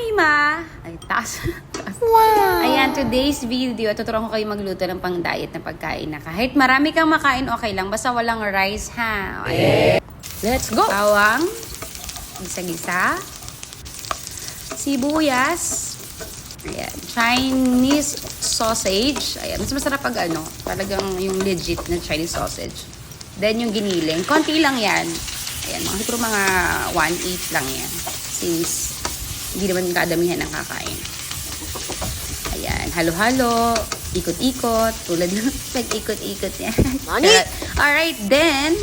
Mima! Ay, taas. Wow! Ayan, today's video, tuturuan ko kayo magluto ng pang-diet na pagkain na kahit marami kang makain, okay lang. Basta walang rice, ha? Okay. Let's go! Bawang, gisa-gisa, sibuyas, ayan, Chinese sausage. Ayan, mas masarap pag talagang yung legit na Chinese sausage. Then yung giniling, konti lang yan. Ayan, siguro mga 1/8 lang yan. Since hindi naman kadamihan ang kakain. Ayan, halo-halo, ikot-ikot, tulad ng pag-ikot-ikot yan. Alright, then,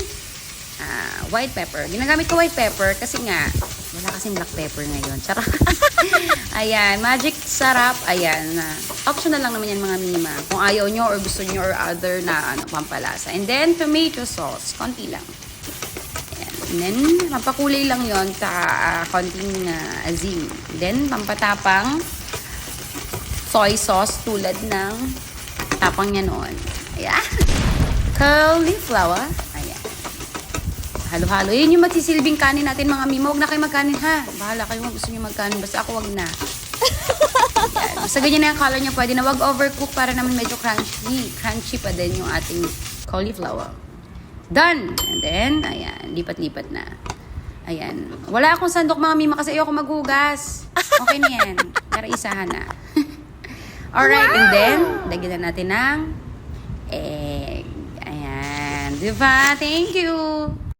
white pepper. Ginagamit ko white pepper kasi nga, wala kasing black pepper ngayon. Charot. Ayan, magic sarap. Ayan, optional lang naman yan mga mima. Kung ayaw nyo or gusto nyo or other na pampalasa. And then, tomato sauce. Konti lang. Ayan. And then, mapakulay lang yon sa konting asin. Then, pampatapang soy sauce tulad ng tapang niya noon. Ayan. Cauliflower. Ayan. Halo-halo. Yun yung magsisilbing kanin natin mga mima. Huwag na kayo magkanin ha. Bahala kayo kung gusto nyo magkanin. Basta ako wag na. Ayan. Basta ganyan na yung color niya. Pwede na wag overcook para naman medyo crunchy. Crunchy pa din yung ating cauliflower. Done! And then, ayan. Lipat-lipat na. Ayan. Wala akong sandok mga mima kasi ayoko maghugas. Okay na yan. Para isahan na. Alright, wow! And then, lagyan na natin ng egg. Ayan. Diba? Thank you!